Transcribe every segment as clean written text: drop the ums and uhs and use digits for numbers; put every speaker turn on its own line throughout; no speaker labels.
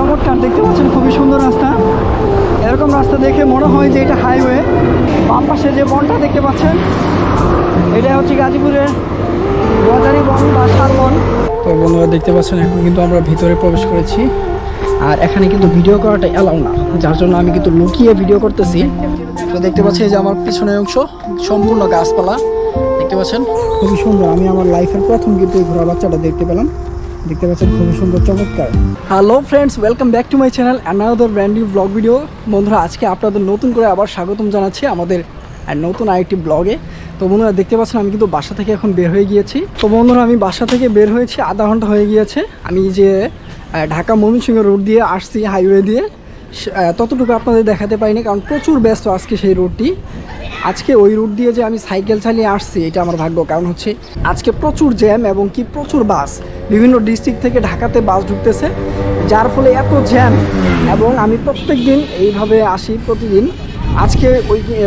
চমৎকার, দেখতে পাচ্ছেন খুবই সুন্দর রাস্তা। এরকম রাস্তা দেখে মনে হয় যে এটা হাইওয়ে। বাম পাশে যে বনটা দেখতে পাচ্ছেন, এটা হচ্ছে গাজীপুরের গজারি বন বা শালবন। তো বন্ধুরা দেখতে পাচ্ছেন এখন কিন্তু আমরা ভিতরে প্রবেশ করেছি। আর এখানে কিন্তু ভিডিও করাটা অ্যালাউ না, যার জন্য আমি কিন্তু লুকিয়ে ভিডিও করতেছি। তো দেখতে পাচ্ছি যে আমার পিছনের অংশ সম্পূর্ণ গাছপালা দেখতে পাচ্ছেন, খুবই সুন্দর। আমি আমার লাইফের প্রথম কিন্তু এই ঘোড়া বাচ্চাটা দেখতে পেলাম। দেখতে পাচ্ছেন খুবই সুন্দর, চমৎকার। Hello friends, welcome back to my channel another brand new blog video. বন্ধুরা আজকে আপনাদের নতুন করে আবার স্বাগতম জানাচ্ছি আমাদের নতুন আরেকটি ব্লগে। তো বন্ধুরা দেখতে পাচ্ছেন আমি কিন্তু বাসা থেকে এখন বের হয়ে গিয়েছি। তো বন্ধুরা আমি বাসা থেকে বের হয়েছি আধা ঘন্টা হয়ে গিয়েছে। আমি যে ঢাকা ময়মনসিংহ রোড দিয়ে আসছি, হাইওয়ে দিয়ে, ততটুকু আপনাদের দেখাতে পারিনি কারণ প্রচুর ব্যস্ত আজকে সেই রোডটি। আজকে ওই রুট দিয়ে যে আমি সাইকেল চালিয়ে আসছি এটা আমার ভাগ্য, কারণ হচ্ছে আজকে প্রচুর জ্যাম এবং কি প্রচুর বাস, বিভিন্ন ডিস্ট্রিক্ট থেকে ঢাকাতে বাস ঢুকতেছে, যার ফলে এত জ্যাম। এবং আমি প্রত্যেক দিন এইভাবে আসি প্রতিদিন, আজকে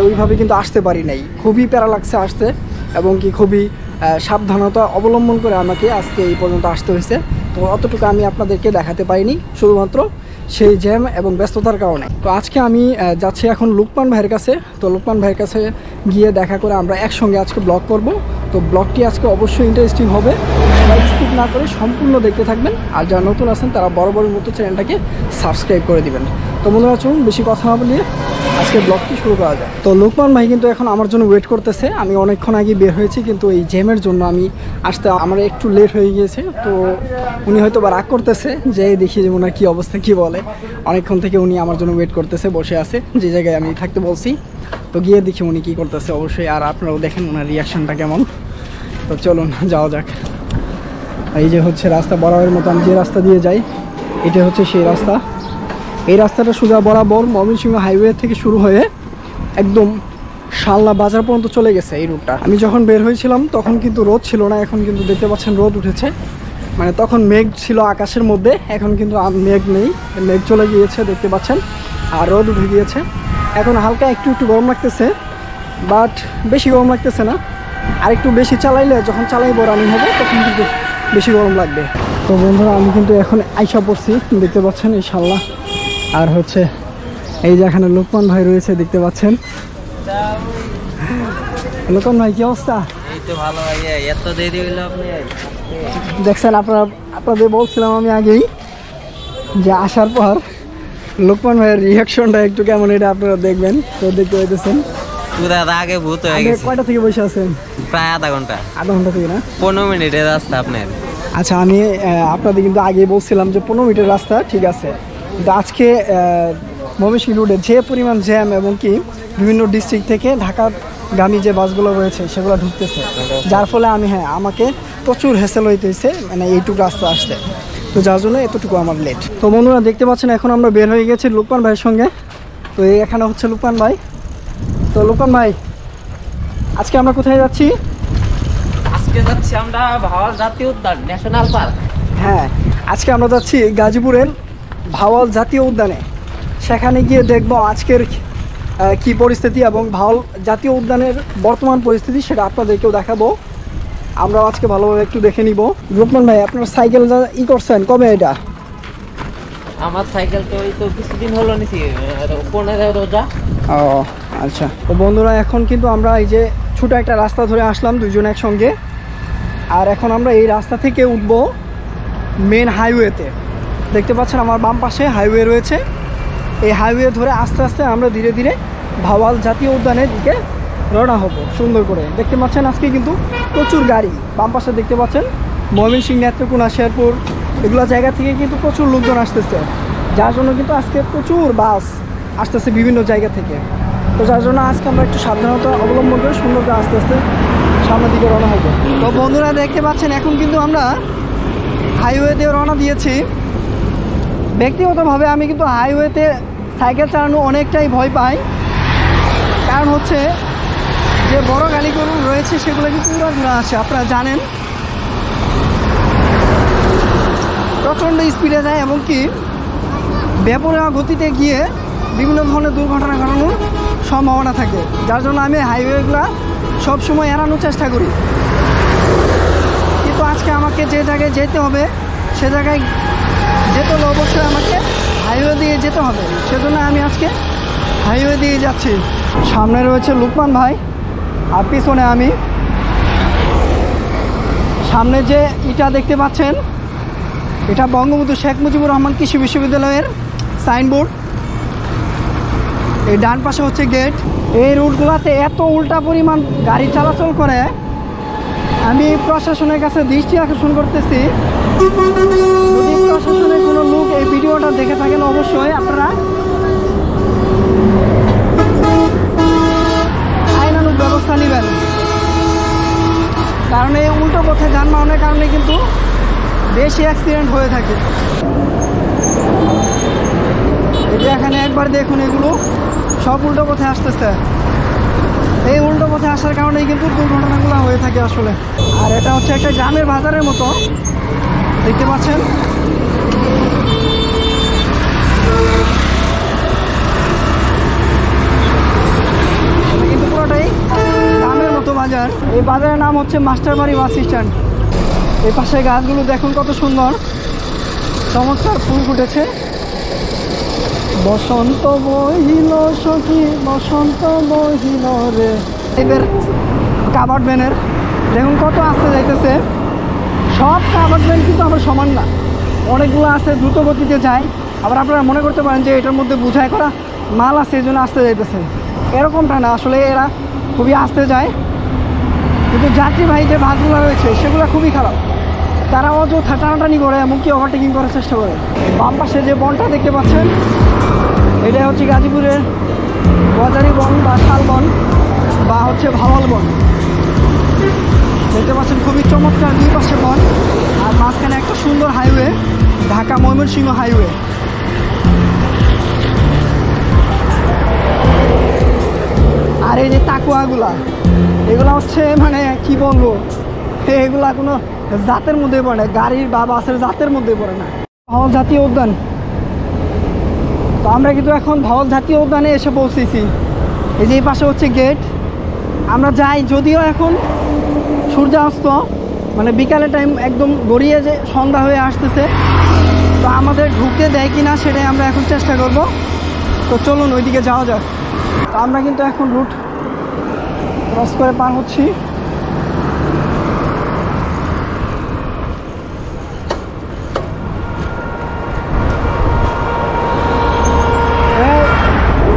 ওইভাবে কিন্তু আসতে পারি নাই, খুবই প্যারা লাগছে আসতে এবং কি খুবই সাবধানতা অবলম্বন করে আমাকে আজকে এই পর্যন্ত আসতে হয়েছে। তো অতটুকু আমি আপনাদেরকে দেখাতে পারিনি শুধুমাত্র সেই জ্যাম এবং ব্যস্ততার কারণে। তো আজকে আমি যাচ্ছি এখন লুকমান ভাইয়ের কাছে। তো লুকমান ভাইয়ের কাছে গিয়ে দেখা করে আমরা একসঙ্গে আজকে ব্লগ করব। তো ব্লগটি আজকে অবশ্যই ইন্টারেস্টিং হবে, সবাই স্কিপ না করে সম্পূর্ণ দেখতে থাকবেন। আর যারা নতুন আছেন তারা বরাবরের মতো চ্যানেলটাকে সাবস্ক্রাইব করে দিবেন। তো বন্ধুরা চলুন বেশি কথা না বলিয়ে আজকে ব্লগটি শুরু করা যায়। তো লুকমান ভাই কিন্তু এখন আমার জন্য ওয়েট করতেছে। আমি অনেকক্ষণ আগে বের হয়েছি, কিন্তু এই জ্যামের জন্য আমি আসতে আমার একটু লেট হয়ে গিয়েছে। তো উনি হয়তো বা রাগ করতেছে, যে দেখি যে ওনার কী অবস্থা, কী বলে। অনেকক্ষণ থেকে উনি আমার জন্য ওয়েট করতেছে, বসে আছে যে জায়গায় আমি থাকতে বলছি। তো গিয়ে দেখি উনি কী করতেছে অবশ্যই, আর আপনারাও দেখেন ওনার রিয়াকশনটা কেমন। তো চলুন যাওয়া যাক। এই যে হচ্ছে রাস্তা, বরাবরের মতো আমি যে রাস্তা দিয়ে যাই এটা হচ্ছে সেই রাস্তা। এই রাস্তাটা সোজা বরাবর ময়মনসিংহ হাইওয়ে থেকে শুরু হয়ে একদম শালনা বাজার পর্যন্ত চলে গেছে এই রুটটা। আমি যখন বের হয়েছিলাম তখন কিন্তু রোদ ছিল না, এখন কিন্তু দেখতে পাচ্ছেন রোদ উঠেছে। মানে তখন মেঘ ছিল আকাশের মধ্যে, এখন কিন্তু মেঘ নেই, মেঘ চলে গিয়েছে দেখতে পাচ্ছেন, আর রোদ উঠে গিয়েছে। এখন হালকা একটু একটু গরম লাগতেছে, বাট বেশি গরম লাগতেছে না। আর একটু বেশি চালাইলে, যখন চালাইবো রানিং হবে তখন কিন্তু বেশি গরম লাগবে। তো বন্ধুরা আমি কিন্তু এখন আইসা পড়ছি, দেখতে পাচ্ছেন এই শালনা। আর হচ্ছে এই যে এখানে লোকমান ভাই রয়েছে দেখতে পাচ্ছেন। লোকমান ভাই কি অবস্থা?
এই তো ভালো ভাই, এত দেরি হইলো আপনি?
দেখছেন আপনাদের বলছিলাম আমি আগেই যে আসার পর লোকমান ভাইয়ের রিয়াকশনটা একটু কেমন, এটা আপনারা দেখবেন। তো দেখতে পাইতেছেন
পুরা আগে ভূত হয়ে গেছে।
কয়টা থেকে বসে আছেন?
প্রায় আধা ঘন্টা
থেকে না,
15 মিনিটের রাস্তা আপনার।
আচ্ছা আমি আপনাদের কিন্তু আগে বলছিলাম যে 15 মিনিটের রাস্তা, ঠিক আছে। কিন্তু আজকে ময়মনসিংহ রোডে যে পরিমাণ জ্যাম এবং কি বিভিন্ন ডিস্ট্রিক্ট থেকে ঢাকাগামী যে বাসগুলো রয়েছে সেগুলো ঢুকতেছে, যার ফলে আমাকে প্রচুর হ্যাসেল হইতেছে মানে এইটুকু রাস্তা আসতে। তো যার জন্য এতটুকু আমার লেট। তো বন্ধুরা দেখতে পাচ্ছেন এখন আমরা বের হয়ে গেছি লুকমান ভাইয়ের সঙ্গে। তো এখানে হচ্ছে লুকমান ভাই। তো লুকমান ভাই আজকে আমরা কোথায় যাচ্ছি?
আজকে যাচ্ছি আমরা ভাওয়াল জাতীয় উদ্যান ন্যাশনাল পার্ক।
হ্যাঁ, আজকে আমরা যাচ্ছি গাজীপুরের ভাওয়াল জাতীয় উদ্যানে। সেখানে গিয়ে দেখব আজকের কি পরিস্থিতি এবং ভাওয়াল জাতীয় উদ্যানের বর্তমান পরিস্থিতি, সেটা আপনাদেরকেও দেখাবো। আমরাও আজকে ভালোভাবে একটু দেখে নিব। রূপমান ভাই আপনার সাইকেল করছেন কবে? এটা
আমার সাইকেল তো এই তো কিছুদিন হলো নিছি, 15 রোজা।
ও আচ্ছা। তো বন্ধুরা এখন কিন্তু আমরা এই যে ছোটো একটা রাস্তা ধরে আসলাম দুইজন একসঙ্গে, আর এখন আমরা এই রাস্তা থেকে উঠব মেন হাইওয়েতে। দেখতে পাচ্ছেন আমার বাম পাশে হাইওয়ে রয়েছে। এই হাইওয়ে ধরে আস্তে আস্তে আমরা ধীরে ধীরে ভাওয়াল জাতীয় উদ্যানের দিকে রওনা হব সুন্দর করে। দেখতে পাচ্ছেন আজকে কিন্তু প্রচুর গাড়ি, বাম পাশে দেখতে পাচ্ছেন ময়মনসিংহ, নেত্রকোনা, শেরপুর এগুলো জায়গা থেকে কিন্তু প্রচুর লোকজন আসতেছে, যার জন্য কিন্তু আজকে প্রচুর বাস আসতেছে বিভিন্ন জায়গা থেকে। তো যার জন্য আজকে আমরা একটু সাবধানতা অবলম্বন করে সুন্দর করে আস্তে আস্তে সামনের দিকে রওনা হব। তো বন্ধুরা দেখতে পাচ্ছেন এখন কিন্তু আমরা হাইওয়ে দিয়ে রওনা দিয়েছি। ব্যক্তিগতভাবে আমি কিন্তু হাইওয়েতে সাইকেল চালানো অনেকটাই ভয় পাই, কারণ হচ্ছে যে বড় গাড়িগুলো রয়েছে সেগুলো কিন্তু উড়াধুরা আসে, আপনারা জানেন, প্রচণ্ড স্পিডে যায় এবং কি বেপরোয়া গতিতে গিয়ে বিভিন্ন ধরনের দুর্ঘটনা ঘটানোর সম্ভাবনা থাকে, যার জন্য আমি হাইওয়েগুলো সবসময় এড়ানোর চেষ্টা করি। কিন্তু আজকে আমাকে যে জায়গায় যেতে হবে সে জায়গায় যেতে হলে অবশ্যই আমাকে যেতে হবে, সেজন্য আমি আজকে হাইওয়ে দিয়ে যাচ্ছি। সামনে রয়েছে লুকমান ভাই আর পিছনে আমি। সামনে যে ইটা দেখতে পাচ্ছেন, এটা বঙ্গবন্ধু শেখ মুজিবুর রহমান কৃষি বিশ্ববিদ্যালয়ের সাইনবোর্ড। এই ডান পাশে হচ্ছে গেট। এই রুটগুলোতে এত উল্টা পরিমাণ গাড়ি চলাচল করে, আমি প্রশাসনের কাছে দৃষ্টি আকর্ষণ করতেছি, যদি প্রশাসনের কোনো লোক এই ভিডিওটা দেখে থাকেন অবশ্যই আপনারা আইনানুগ ব্যবস্থা নেবেন। কারণ এই উল্টো পথে যানবাহনের কারণে কিন্তু বেশি অ্যাক্সিডেন্ট হয়ে থাকে। এটা এখানে একবার দেখুন, এগুলো সব উল্টো পথে আসতেছে। এই উল্টো পথে আসার কারণেই কিন্তু দুর্ঘটনাগুলো হয়ে থাকে আসলে। আর এটা হচ্ছে একটা গ্রামের বাজারের মতো দেখতে পাচ্ছেন। এটা কিন্তু পুরোটাই গ্রামের মতো বাজার। এই বাজারের নাম হচ্ছে মাস্টারবাড়ি বাস স্ট্যান্ড। এই পাশে গাছগুলো দেখুন কত সুন্দর, চমৎকার ফুল ফুটেছে। বসন্ত বহিল সখী বসন্ত বহিল রে, এদের কাভার্ড ভ্যানের দেখুন কত আস্তে যাইতেছে। সব কাভার্ড ভ্যান কিন্তু আবার সমান না, অনেকগুলো আছে দ্রুত গতিতে যায়। আবার আপনারা মনে করতে পারেন যে এটার মধ্যে বোঝাই করা মাল আছে এই জন্য আস্তে যাইতেছে, এরকমটা না। আসলে এরা খুবই আস্তে যায়, কিন্তু যাত্রীবাহী যে বাসগুলো রয়েছে সেগুলো খুবই খারাপ। তারা অযথা টানাটানি করে, এমনকি ওভারটেকিং করার চেষ্টা করে। বাম পাশে যে বনটা দেখতে পাচ্ছেন, এটা হচ্ছে গাজীপুরের গজারি বন বা শালবন বা হচ্ছে ভাওয়াল বন। দেখতে পাচ্ছেন খুবই চমৎকার দুই পাশে বন, আর মাঝখানে একটা সুন্দর হাইওয়ে, ঢাকা ময়মনসিংহ হাইওয়ে। আর এই যে তাকুয়াগুলা, এগুলা হচ্ছে মানে কি বলবো, এগুলা কোনো জাতের মধ্যে পড়ে না, গাড়ির বা বাসের জাতের মধ্যে পড়ে না। ভাওয়াল জাতীয় উদ্যান। তো আমরা কিন্তু এখন ভাওয়াল জাতীয় উদ্যানে এসে পৌঁছেছি। এই যে এই পাশে হচ্ছে গেট, আমরা যাই। যদিও এখন সূর্যাস্ত মানে বিকালের টাইম একদম গড়িয়ে যে সন্ধ্যা হয়ে আসতেছে, তো আমাদের ঢুকতে দেয় কি না সেটাই আমরা এখন চেষ্টা করব। তো চলুন ওইদিকে যাওয়া যাক। তো আমরা কিন্তু এখন রুট ক্রস করে পার হচ্ছি।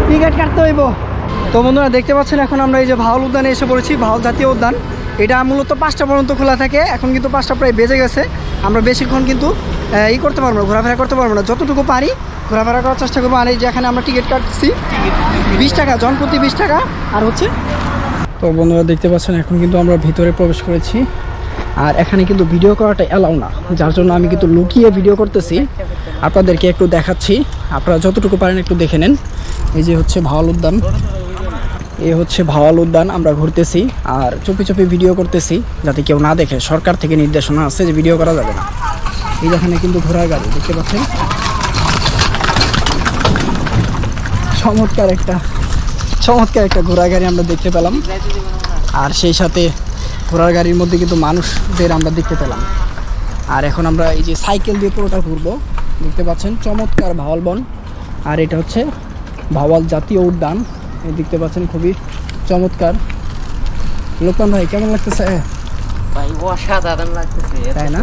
টিকিট কাটতে হইব। তো বন্ধুরা দেখতে পাচ্ছেন এখন আমরা এই যে ভাওয়াল উদ্যানে এসে পড়েছি, ভাওয়াল জাতীয় উদ্যান। এটা মূলত 5টা পর্যন্ত খোলা থাকে, এখন কিন্তু 5টা প্রায় বেজে গেছে। আমরা বেশিক্ষণ কিন্তু করতে পারবো না, ঘোরাফেরা করতে পারবো না। যতটুকু পারি ঘোরাফেরা করার চেষ্টা করবো। আর এই যে এখানে আমরা টিকিট কাটছি 20 টাকা, জনপ্রতি 20 টাকা। আর হচ্ছে তো বন্ধুরা দেখতে পাচ্ছেন এখন কিন্তু আমরা ভিতরে প্রবেশ করেছি। আর এখানে কিন্তু ভিডিও করাটা অ্যালাউ না, যার জন্য আমি কিন্তু লুকিয়ে ভিডিও করতেছি, আপনাদেরকে একটু দেখাচ্ছি। আপনারা যতটুকু পারেন একটু দেখে নেন। এই যে হচ্ছে ভাওয়াল উদ্যান, এই হচ্ছে ভাওয়াল উদ্যান। আমরা ঘুরতেছি আর চুপি চুপি ভিডিও করতেছি যাতে কেউ না দেখে। সরকার থেকে নির্দেশনা আছে যে ভিডিও করা যাবে না। এই যেখানে কিন্তু ঘোড়ার গাড়ি দেখতে পাচ্ছেন, চমৎকার একটা ঘোড়ার গাড়ি আমরা দেখতে পেলাম। আর সেই সাথে ঘোড়ার গাড়ির মধ্যে কিন্তু মানুষদের আমরা দেখতে পেলাম। আর এখন আমরা এই যে সাইকেল দিয়ে পুরোটা ঘুরবো। দেখতে পাচ্ছেন চমৎকার ভাওয়াল বন, আর এটা হচ্ছে ভাওয়াল জাতীয় উদ্যান। এই দেখতে পাচ্ছেন খুবই চমৎকার। লোকমান ভাই কেমন লাগতেছে?
ভাই অসাধারণ লাগতেছে,
তাই না?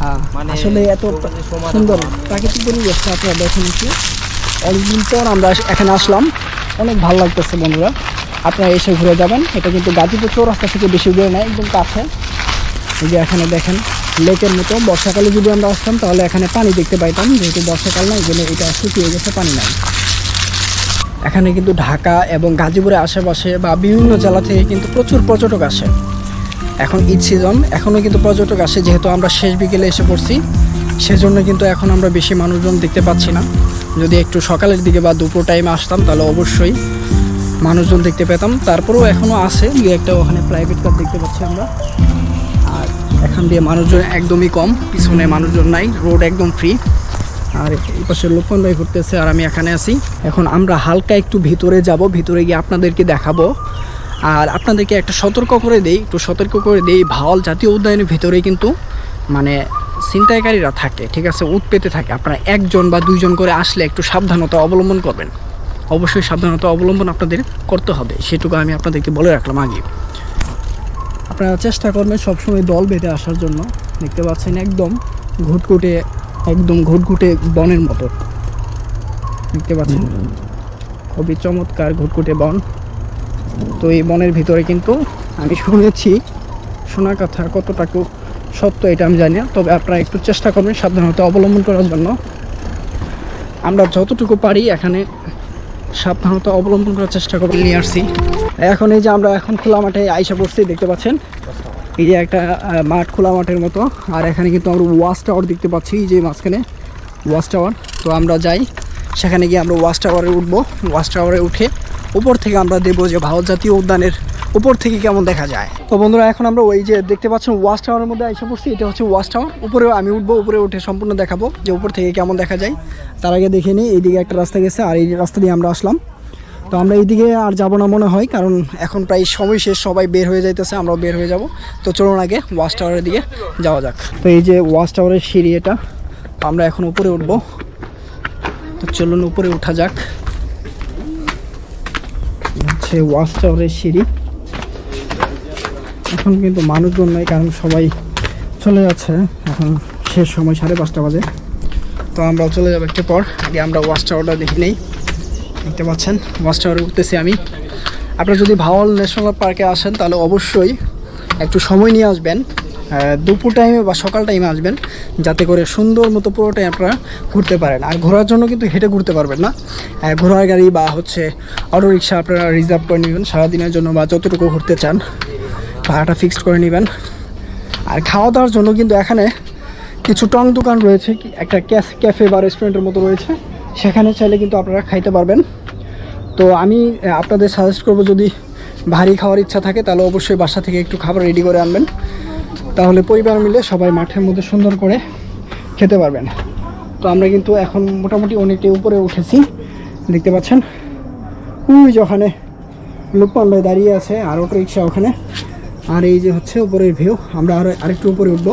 হ্যাঁ, আসলে এত সুন্দর প্রাকৃতিক পরিবেশ আপনারা দেখেন। অনেকদিন পর আমরা এখানে আসলাম, অনেক ভালো লাগতেছে বন্ধুরা। আপনারা এসে ঘুরে যাবেন। এটা কিন্তু গাজীপুর চৌরাস্তা থেকে বেশি দূরে নেয়, একদম কাছে। এই যে এখানে দেখেন লেকের মতো। বর্ষাকালে যদি আমরা আসতাম তাহলে এখানে পানি দেখতে পাইতাম, যেহেতু বর্ষাকাল না এই জন্য এটা শুকিয়ে গেছে, পানি নাই। এখানে কিন্তু ঢাকা এবং গাজীপুরের আশেপাশে বা বিভিন্ন জেলা থেকে কিন্তু প্রচুর পর্যটক আসে। এখন ঈদ সিজন, এখনও কিন্তু পর্যটক আসে। যেহেতু আমরা শেষ বিকেলে এসে পড়ছি, সেজন্য কিন্তু এখন আমরা বেশি মানুষজন দেখতে পাচ্ছি না। যদি একটু সকালের দিকে বা দুপুর টাইমে আসতাম তাহলে অবশ্যই মানুষজন দেখতে পেতাম। তারপরেও এখনও আছে দু একটা, ওখানে প্রাইভেট কার দেখতে পাচ্ছি আমরা। আর এখান দিয়ে মানুষজন একদমই কম, পিছনে মানুষজন নাই, রোড একদম ফ্রি। আর এই পাশে লোকমান ভাই ঘুরতেছে আর আমি এখানে আছি। এখন আমরা হালকা একটু ভিতরে যাব, ভিতরে গিয়ে আপনাদেরকে দেখাবো। আর আপনাদেরকে একটু সতর্ক করে দেই ভাওয়াল জাতীয় উদ্যানের ভিতরে কিন্তু মানে ছিনতাইকারীরা থাকে, ঠিক আছে, উৎপেতে থাকে। আপনারা একজন বা দুইজন করে আসলে একটু সাবধানতা অবলম্বন করবেন। অবশ্যই সাবধানতা অবলম্বন আপনাদের করতে হবে, সেটুকু আমি আপনাদেরকে বলে রাখলাম আগে। আপনারা চেষ্টা করবেন সবসময় দল বেঁধে আসার জন্য। দেখতে পাচ্ছেন একদম ঘুটঘুটে বনের মতো দেখতে পাচ্ছেন, খুবই চমৎকার ঘুটঘুটে বন। তো এই বনের ভিতরে কিন্তু আমি শুনেছি, শোনা কথা কতটুকু সত্য এটা আমি জানি না, তবে আপনারা একটু চেষ্টা করবেন সাবধানতা অবলম্বন করার জন্য। আমরা যতটুকু পারি এখানে সাবধানতা অবলম্বন করার চেষ্টা করবো। নিয়ে আসছি এখন, এই যে আমরা এখন খোলা মাঠে আইসা পড়ছি, দেখতে পাচ্ছেন এই যে একটা মাঠ, খোলা মাঠের মতো। আর এখানে কিন্তু আমরা ওয়াচ টাওয়ার দেখতে পাচ্ছি, এই যে মাঝখানে ওয়াচ টাওয়ার। তো আমরা যাই সেখানে গিয়ে আমরা ওয়াচ টাওয়ারে উঠবো। ওয়াচ টাওয়ারে উঠে উপর থেকে আমরা দেবো যে ভারত জাতীয় উদ্যানের উপর থেকে কেমন দেখা যায়। তো বন্ধুরা এখন আমরা ওই যে দেখতে পাচ্ছেন ওয়াচ টাওয়ারের মধ্যে আইসা পড়ছি, এটা হচ্ছে ওয়াচ টাওয়ার। উপরেও আমি উঠবো, উপরে উঠে সম্পূর্ণ দেখাবো যে উপর থেকে কেমন দেখা যায়। তার আগে দেখে নিই, এইদিকে একটা রাস্তা গেছে আর এই রাস্তা দিয়ে আমরা আসলাম। তো আমরা এইদিকে আর যাবো না মনে হয়, কারণ এখন প্রায় সময় শেষ, সবাই বের হয়ে যাইতেছে, আমরাও বের হয়ে যাব। তো চলুন আগে ওয়াচ টাওয়ারের দিকে যাওয়া যাক। তো এই যে ওয়াচ টাওয়ারের সিঁড়ি এটা, তো আমরা এখন উপরে উঠবো। তো চলুন উপরে উঠা যাক। হচ্ছে ওয়াচ টাওয়ারের সিঁড়ি। এখন কিন্তু মানুষজন নাই, কারণ সবাই চলে যাচ্ছে, এখন শেষ সময় 5:30 বাজে। তো আমরাও চলে যাবো একটু পর। আগে আমরা ওয়াচ টাওয়ারটা দেখে নেই। দেখতে পাচ্ছেন ওয়াচ টাওয়ারে উঠতেছি আমি। আপনারা যদি ভাওয়াল ন্যাশনাল পার্কে আসেন তাহলে অবশ্যই একটু সময় নিয়ে আসবেন, দুপুর টাইমে বা সকাল টাইমে আসবেন, যাতে করে সুন্দর মতো পুরোটাই আপনারা ঘুরতে পারেন। আর ঘোরার জন্য কিন্তু হেঁটে ঘুরতে পারবেন না, ঘোড়ার গাড়ি বা হচ্ছে অটো রিক্সা আপনারা রিজার্ভ করে নেবেন সারাদিনের জন্য, বা যতটুকু ঘুরতে চান ভাড়াটা ফিক্সড করে নেবেন। আর খাওয়া দাওয়ার জন্য কিন্তু এখানে কিছু টং দোকান রয়েছে, একটা ক্যাফে বা রেস্টুরেন্টের মতো রয়েছে, সেখানে চাইলে কিন্তু আপনারা খাইতে পারবেন। তো আমি আপনাদের সাজেস্ট করব, যদি ভারী খাওয়ার ইচ্ছা থাকে তাহলে অবশ্যই বাসা থেকে একটু খাবার রেডি করে আনবেন, তাহলে পরিবার মিলে সবাই মাঠের মধ্যে সুন্দর করে খেতে পারবেন। তো আমরা কিন্তু এখন মোটামুটি অনেকটাই উপরে উঠেছি, দেখতে পাচ্ছেন ওই যে ওখানে লোকমান ভাই দাঁড়িয়ে আছে আর অটো রিক্সা ওখানে। আর এই যে হচ্ছে উপরের ভিউ। আমরা আরেকটু উপরে উঠবো,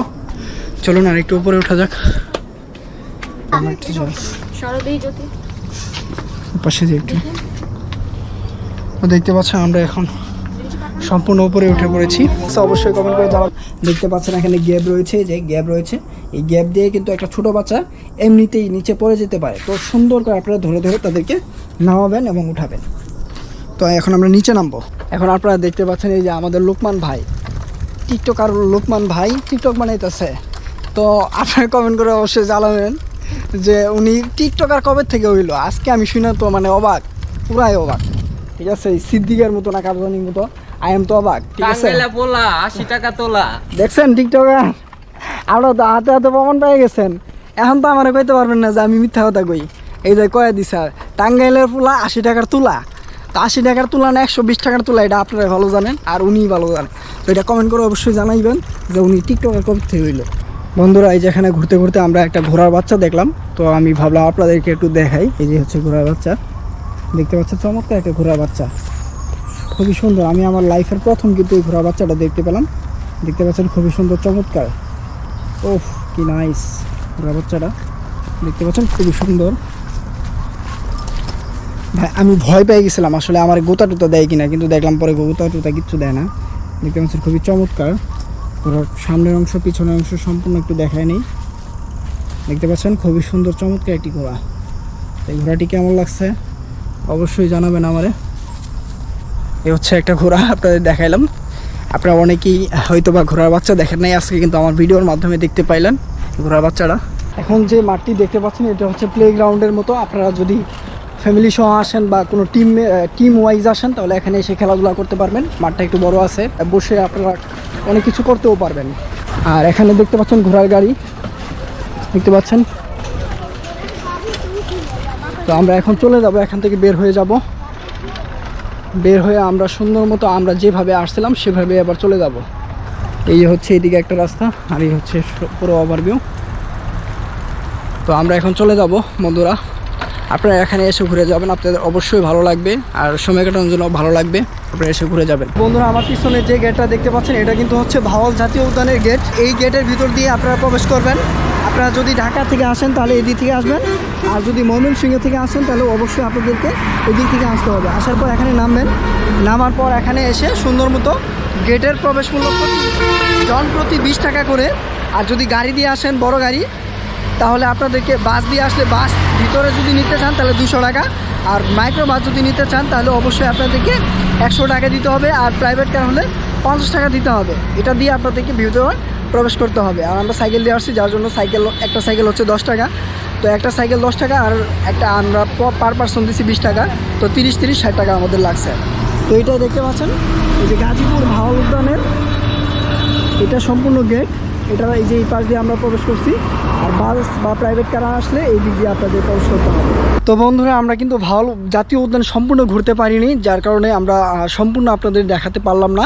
চলুন আরেকটু উপরে ওঠা যাক। পাশে যে একটু দেখতে পাচ্ছেন আমরা এখন সম্পূর্ণ উপরে উঠে পড়েছি। অবশ্যই কমেন্ট করে জানাবেন। দেখতে পাচ্ছেন এখানে গ্যাপ রয়েছে, যে গ্যাপ রয়েছে, এই গ্যাপ দিয়ে কিন্তু একটা ছোট বাচ্চা এমনিতেই নিচে পড়ে যেতে পারে। তো সুন্দর করে আপনারা ধরে ধরে তাদেরকে নামাবেন এবং উঠাবেন। তো এখন আমরা নিচে নামবো। এখন আপনারা দেখতে পাচ্ছেন এই যে আমাদের লোকমান ভাই, টিকটকার লোকমান ভাই টিকটক বানাইতেছে। তো আপনারা কমেন্ট করে অবশ্যই জানাবেন যে উনি টিকটকার কবে থেকে হইলো। আজকে আমি শুনে তো মানে অবাক, পুরাই অবাক, ঠিক আছে। সিদ্দিকের মতো না কারজানির মতো আই এম তো অবাক, ঠিক আছে।
80 টাকা তোলা
দেখছেন টিকটকার, আমরা তো হাতে হাতে প্রমাণ পেয়ে গেছেন। এখন তো আমার কইতে পারবেন না যে আমি মিথ্যা কথা কই। এই যে কয়ে দিছে টাঙ্গাইলের পোলা 80 টাকার তুলা। তো 80 টাকার তুলা না 120 টাকার তুলা, এটা আপনারা ভালো জানেন আর উনিই ভালো জানেন। তো এটা কমেন্ট করে অবশ্যই জানাইবেন যে উনি টিকটকের কবে থেকে হইলো। বন্ধুরা এই যেখানে ঘুরতে ঘুরতে আমরা একটা ঘোড়ার বাচ্চা দেখলাম, তো আমি ভাবলাম আপনাদেরকে একটু দেখাই। এই যে হচ্ছে ঘোড়ার বাচ্চা, দেখতে পাচ্ছেন চমৎকার একটা ঘোড়ার বাচ্চা, খুবই সুন্দর। আমি আমার লাইফের প্রথম কিন্তু এই ঘোড়ার বাচ্চাটা দেখতে পেলাম। দেখতে পাচ্ছেন খুবই সুন্দর চমৎকার, ওফ কি নাইস ঘোড়ার বাচ্চাটা, দেখতে পাচ্ছেন খুবই সুন্দর। ভাই আমি ভয় পেয়ে গেছিলাম আসলে আমার গোতা টুতা দেয় কিনা, কিন্তু দেখলাম পরে গোতা টুতা কিচ্ছু দেয় না। দেখতে পাচ্ছেন খুবই চমৎকার। ঘোড়ার সামনের অংশ পিছনের অংশ সম্পূর্ণ একটু দেখায় নেই। দেখতে পাচ্ছেন খুবই সুন্দর চমৎকার একটি ঘোড়া। এই ঘোড়াটি কেমন লাগছে অবশ্যই জানাবেন আমারে। এই হচ্ছে একটা ঘোড়া আপনাদের দেখাইলাম। আপনারা অনেকেই হয়তো বা ঘোড়ার বাচ্চা দেখেন নাই, আজকে কিন্তু আমার ভিডিওর মাধ্যমে দেখতে পাইলেন ঘোড়ার বাচ্চাটা। এখন যে মাঠটি দেখতে পাচ্ছেন এটা হচ্ছে প্লে গ্রাউন্ডের মতো। আপনারা যদি ফ্যামিলি সহ আসেন বা কোনো টিম ওয়াইজ আসেন তাহলে এখানে এসে খেলাধুলা করতে পারবেন। মাঠটা একটু বড় আছে, বসে আপনারা অনেক কিছু করতেও পারবেন। আর এখানে দেখতে পাচ্ছেন ঘোড়ার গাড়ি, দেখতে পাচ্ছেন। তো আমরা এখন চলে যাব, এখান থেকে বের হয়ে যাব। বের হয়ে আমরা সুন্দর মতো আমরা যেভাবে আসছিলাম সেভাবে আবার চলে যাব। এই হচ্ছে এদিকে একটা রাস্তা আর এই হচ্ছে পুরো ওভারভিউ। তো আমরা এখন চলে যাব বন্ধুরা। আপনারা এখানে এসে ঘুরে যাবেন, আপনাদের অবশ্যই ভালো লাগবে আর সময় কাটানোর জন্য ভালো লাগবে, আপনারা এসে ঘুরে যাবেন। বন্ধুরা আমার পিছনে যে গেটটা দেখতে পাচ্ছেন এটা কিন্তু হচ্ছে ভাওয়াল জাতীয় উদ্যানের গেট। এই গেটের ভিতর দিয়ে আপনারা প্রবেশ করবেন। আপনারা যদি ঢাকা থেকে আসেন তাহলে এদিক থেকে আসবেন, আর যদি ময়মনসিংহ থেকে আসেন তাহলে অবশ্যই আপনাদেরকে এদিক থেকে আসতে হবে। আসার পর এখানে নামবেন, নামার পর এখানে এসে সুন্দর মতো গেটের প্রবেশ মূল্য জন প্রতি 20 টাকা করে। আর যদি গাড়ি দিয়ে আসেন বড় গাড়ি তাহলে আপনাদেরকে বাস দিয়ে আসলে বাস ভিতরে যদি নিতে চান তাহলে 200 টাকা, আর মাইক্রো বাস যদি নিতে চান তাহলে অবশ্যই আপনাদেরকে 100 টাকা দিতে হবে, আর প্রাইভেট কার হলে 50 টাকা দিতে হবে। এটা দিয়ে আপনাদেরকে ভিতরে প্রবেশ করতে হবে। আর আমরা সাইকেল দিয়ে আসছি, যার জন্য একটা সাইকেল হচ্ছে 10 টাকা। তো একটা সাইকেল 10 টাকা, আর একটা আমরা পার পার্সন দিচ্ছি 20 টাকা, তো 30-60 টাকা আমাদের লাগছে। তো এইটাই দেখতে পাচ্ছেন এই যে গাজীপুর ভাওয়াল উদ্যানের এটা সম্পূর্ণ গেট। এটা এই যে এই পাশ দিয়ে আমরা প্রবেশ করছি, আর বাস বা প্রাইভেট কার আসলে এই দিক দিয়ে আপনাদের প্রবেশ করতে হবে। তো বন্ধুরা আমরা কিন্তু ভাওয়াল জাতীয় উদ্যান সম্পূর্ণ ঘুরতে পারিনি, যার কারণে আমরা সম্পূর্ণ আপনাদের দেখাতে পারলাম না।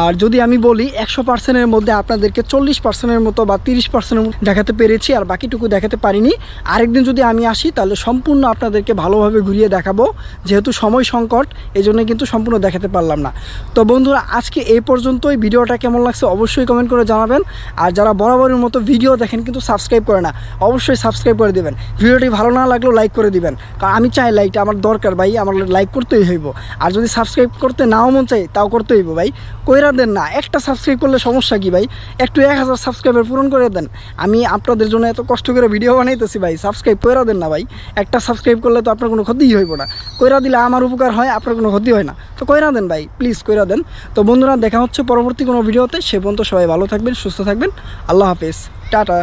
আর যদি আমি বলি 100%-এর মধ্যে আপনাদেরকে 40%-এর মতো বা 30%-এর মতো দেখাতে পেরেছি, আর বাকিটুকু দেখাতে পারিনি। আরেকদিন যদি আমি আসি তাহলে সম্পূর্ণ আপনাদেরকে ভালোভাবে ঘুরিয়ে দেখাবো, যেহেতু সময় সংকট এই জন্য কিন্তু সম্পূর্ণ দেখাতে পারলাম না। তো বন্ধুরা আজকে এই পর্যন্তই। ভিডিওটা কেমন লাগছে অবশ্যই কমেন্ট করে জানাবেন। আর যারা বরাবরের মতো ভিডিও দেখেন কিন্তু সাবস্ক্রাইব করে না, অবশ্যই সাবস্ক্রাইব করে দেবেন। ভিডিওটি ভালো না লাগলেও লাইক করে দিবেন, কারণ আমি চাই লাইকটা আমার দরকার ভাই, আমার লাইক করতেই হইব। আর যদি সাবস্ক্রাইব করতে নাও মন চাই তাও করতে হইব ভাই, কইরা দেন না। একটা সাবস্ক্রাইব করলে সমস্যা কি ভাই, একটু 1000 সাবস্ক্রাইবার পূরণ করে দেন। আমি আপনাদের জন্য এত কষ্ট করে ভিডিও বানাইতেছি ভাই, সাবস্ক্রাইব কইরা দেন না ভাই। একটা সাবস্ক্রাইব করলে তো আপনার কোনো ক্ষতিই হইব না, কইরা দিলে আমার উপকার হয়, আপনার কোনো ক্ষতি হয় না। তো কইরা দেন ভাই, প্লিজ কইরা দেন। তো বন্ধুরা দেখা হচ্ছে পরবর্তী কোনো ভিডিওতে, সে পর্যন্ত সবাই ভালো থাকবেন, সুস্থ থাকবেন। আল্লাহ হাফেজ, টাটা।